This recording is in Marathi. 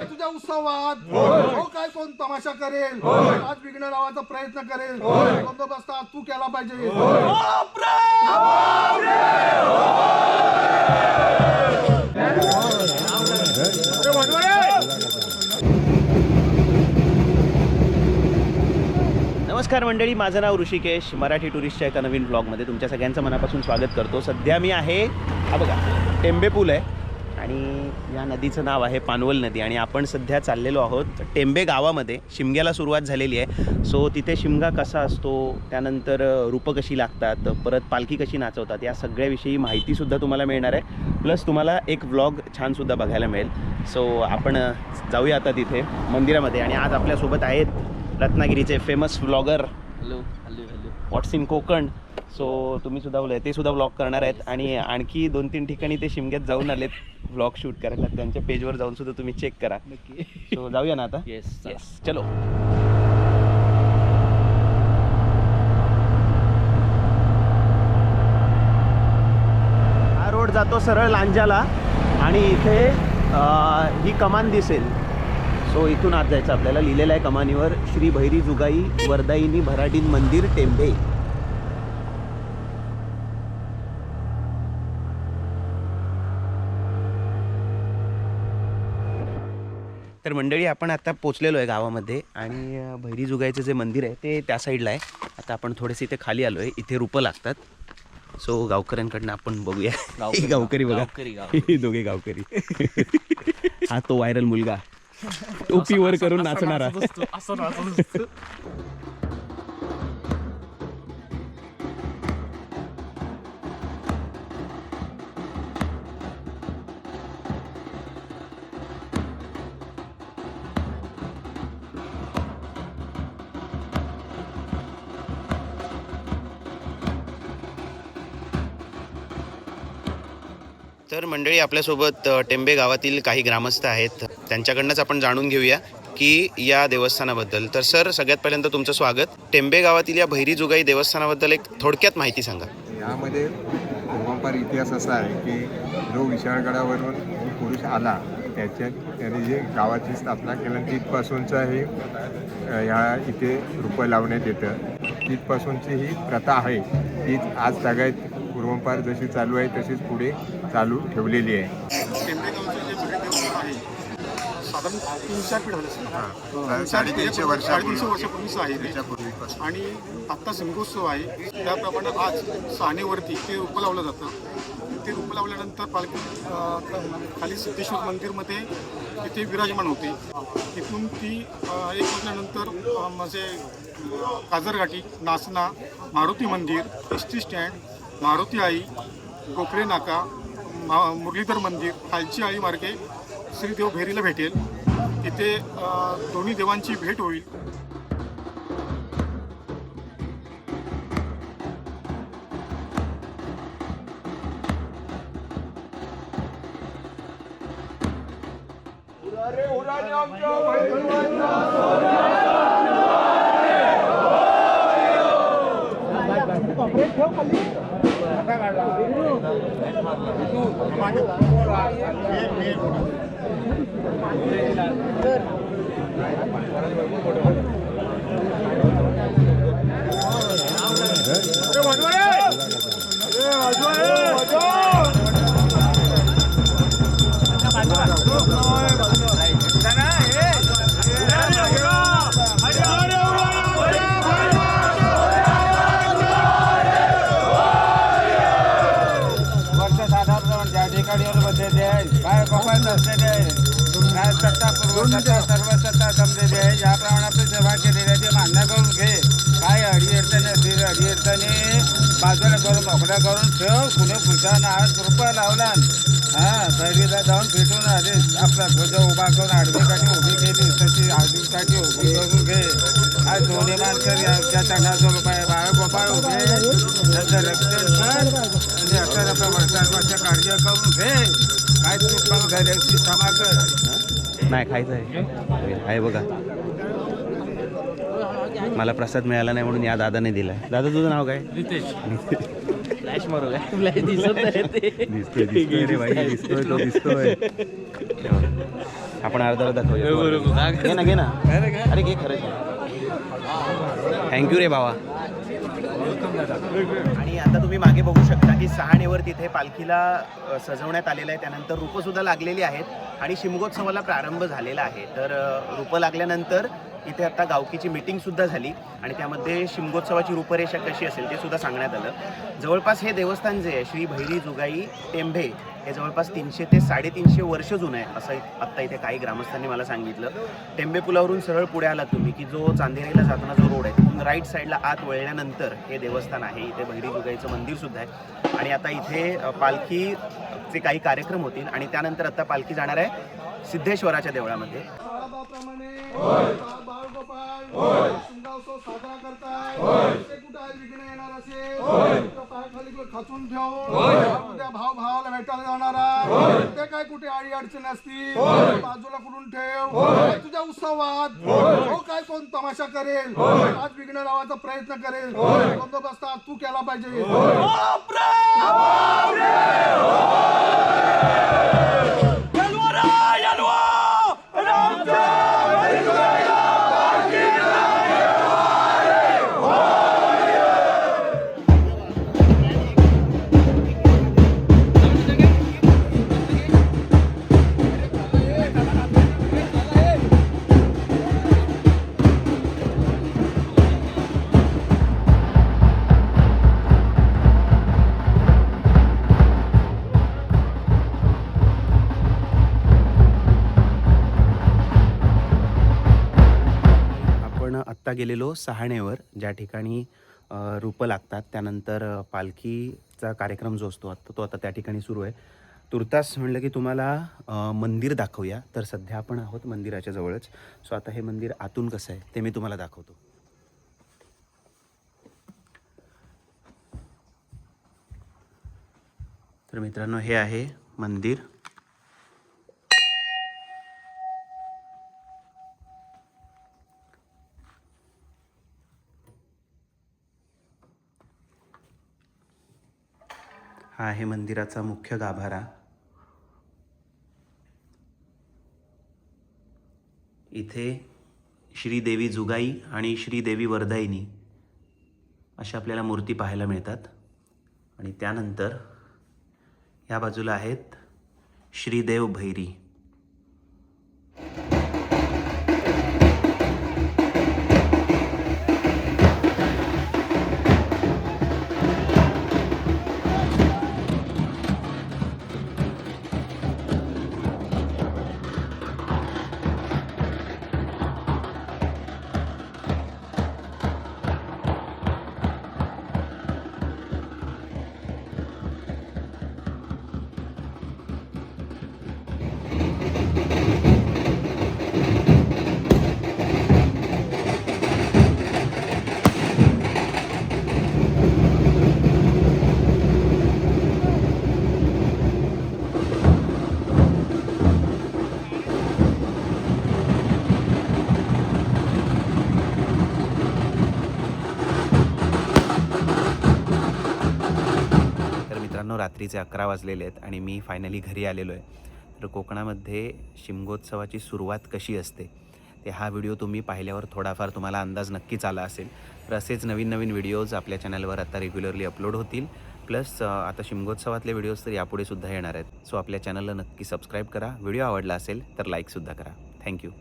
तुझ्या उत्सवात हो काय कोण तमाशा करेल, आज विघ्न लावायचा प्रयत्न करेल, बंदोबस्त आज तू केला पाहिजे. नमस्कार मंडळी, माझं नाव ऋषिकेश. मराठी टुरिस्टच्या एका नवीन ब्लॉगमध्ये तुमच्या सगळ्यांचं मनापासून स्वागत करतो. सध्या मी आहे, हा बघा टेंबे पूल आहे आणि या नदीचं नाव आहे पानवल नदी आणि आपण सध्या चाललेलो आहोत टेंबे गावामध्ये. शिमग्याला सुरुवात झालेली आहे. सो तिथे शिमगा कसा असतो, त्यानंतर रूपं कशी लागतात, परत पालखी कशी नाचवतात, या सगळ्याविषयी माहितीसुद्धा तुम्हाला मिळणार आहे. प्लस तुम्हाला एक व्लॉग छानसुद्धा बघायला मिळेल. सो आपण जाऊया आता तिथे मंदिरामध्ये. आणि आज आपल्यासोबत आहेत रत्नागिरीचे famous vlogger what's in Konkan. So तुम्ही सुद्धा बोला, ते सुद्धा व्लॉग करणार आहेत. आणि आणखी 2-3 ठिकाणी ते शिमग्यात जाऊन आलेत व्लॉग शूट करायला. त्यांच्या पेजवर जाऊन सुद्धा तुम्ही चेक करा. सो जाऊया ना आता. येस चलो. हा रोड जातो सरळ लांजाला आणि इथे ही कमान दिसेल. सो इथून आत जायचं आपल्याला. लिहिलेलं आहे कमानीवर, श्री भैरी जुगाई वरदायिनी भराडीन मंदिर टेंबे. तर मंडळी, आपण आता पोचलेलो आहे गावामध्ये आणि भैरी जुगाईचं जे मंदिर आहे ते त्या साईडला आहे. आता आपण थोडेसे इथे खाली आलो आहे. इथे रूपं लागतात. सो गावकऱ्यांकडनं आपण बघूया. गावकरी बघा, दोघे गावकरी. हा तो व्हायरल मुलगा टोपी वर करून नाचणारा. तर मंडळी, आपल्यासोबत टेंबे गावातील काही ग्रामस्थ आहेत. त्यांच्याकडनंच आपण जाणून घेऊया की या देवस्थानाबद्दल. तर सर, सगळ्यात पहिल्यांदा तुमचं स्वागत. टेंबे गावातील या भैरी जुगाई देवस्थानाबद्दल एक थोडक्यात माहिती सांगा. यामध्ये पूर्वापार इतिहास असा आहे की जो विशाळगडावरून पुरुष आला त्याने जे गावाची स्थापना केली तिथपासूनचं हे ह्या इथे रूपं लावण्यात येतं. तिथपासूनची ही प्रथा आहे. तीच आज सगळ्यात पूर्वापार जशी चालू आहे तशीच पुढे चालू ठेवलेली आहे. साधारण 300 पिढी 350 वर्षापूर्वीच आहे त्याच्यापूर्वीपासून. आणि आत्ता शिमगोत्सव आहे, त्याप्रमाणे आज सानेवरती ते रूपं लावलं जातं. ते रूपं लावल्यानंतर पालखी खाली सिद्धेश्वर मंदिरमध्ये तिथे विराजमान होते. तिथून ती एक वाजल्यानंतर म्हणजे काजरघाटी, नासना, मारुती मंदिर, एस टी स्टँड, मारुती आई, गोखले नाका, मुरलीधर मंदिर, खालची आळी मार्गे श्रीदेव भैरीला भेटेल. तिथे दोन्ही देवांची भेट होईल. सर्व सत्ता जमलेली आहे. ज्याप्रमाणे आपण सेवा केलेली आहे ते मान्य करून घे. काय अडीअडचणी असतील अडीअडचणी बाजूला करून मोकळ्या करून ठेव. कुणी पुढच्या आज रुपये लावला भैरीला जाऊन भेटून आले. आपला ध्वज उभा करून आडवी काठी उभी केली तशी आडवी काठी उभी करून घे. आज दोन्ही माणसं आमच्या तणाचा रुपये बाळगोपाळ उभे त्याचं रक्षण कर आणि आपल्या वर्षांवरच्या काळजी करून घे. काय चूक झाल्याची क्षमा कर. नाही खायचं आहे बघा. मला प्रसाद मिळाला नाही म्हणून या दादाने दिला. दादा, तुझं नाव काय? रितेश. फ्लॅश मारू काय फ्लॅश दिसत नाही ते दिसतोय रे भाई, दिसतोय तो दिसतोय. आपण अर्धा दाखवूया. घे ना अरे घे खरंच. थँक्यू रे भावा. आणि आता तुम्ही मागे बघू शकता की सहाणेवर तिथे पालखीला सजवण्यात आलेलं आहे. त्यानंतर रूपं सुद्धा लागलेली आहेत आणि शिमगोत्सवाला प्रारंभ झालेला आहे. तर रूपं लागल्यानंतर इथे आता गावकीची मीटिंगसुद्धा झाली आणि त्यामध्ये शिमगोत्सवाची रूपरेषा कशी असेल ते सुद्धा सांगण्यात आलं. जवळपास हे देवस्थान जे आहे श्री भैरी जुगाई टेंभे हे जवळपास 300 ते 350 वर्ष जुनं आहे असं आत्ता इथे काही ग्रामस्थांनी मला सांगितलं. टेंबे पुलावरून सरळ पुढे आलात तुम्ही की जो चांदेरीला जाताना जो रोड आहे तिथून राईट साईडला आत वळल्यानंतर हे देवस्थान आहे. इथे भैरी जुगाईचं मंदिरसुद्धा आहे आणि आता इथे पालखीचे काही कार्यक्रम होतील आणि त्यानंतर आता पालखी जाणार आहे सिद्धेश्वराच्या देवळामध्ये. साजरा करताय कुठे विघ्न येणार असेल पायाखाली खाचून ठेवून त्या भावाला भेटायला जाणार आहे ते काय कुठे अडी अडचण असतील बाजूला कुठून ठेव. तुझ्या उत्सवात हो काय कोण तमाशा करेल आज विघ्न लावायचा प्रयत्न करेल बंदोबस्त तू केला पाहिजे. आत्ता गेलेलो सहाणेवर ज्या ठिकाणी रूपं लागतात. त्यानंतर पालखीचा कार्यक्रम जो असतो तो आता त्या ठिकाणी सुरू आहे. तुर्तास म्हणलं की तुम्हाला मंदिर दाखवूया. तर सध्या आपण आहोत मंदिराच्या जवळच. सो आता हे मंदिर आतून कसं आहे ते मी तुम्हाला दाखवतो. तर मित्रांनो हे आहे मंदिर. हा आहे मंदिराचा मुख्य गाभारा. इथे श्रीदेवी जुगाई आणि श्रीदेवी वरदायिनी अशा आपल्याला मूर्ती पाहायला मिळतात. आणि त्यानंतर या बाजूला आहेत श्रीदेव भैरी. रात्रीचे 11 वाजलेले आहेत आणि मी फायनली घरी आलेलो आहे. तर कोकणामध्ये शिमगोत्सवाची सुरुवात कशी असते ते हा व्हिडिओ तुम्ही पाहिल्यावर थोडाफार तुम्हाला अंदाज नक्कीच आला असेल. तर असेच नवीन नवीन व्हिडिओज आपल्या चॅनलवर आता रेग्युलरली अपलोड होतील. प्लस आता शिमगोत्सवातले व्हिडिओज तर यापुढे सुद्धा येणार आहेत. सो आपल्या चॅनलला नक्की सबस्क्राईब करा. व्हिडिओ आवडला असेल तर लाईकसुद्धा करा. थँक्यू.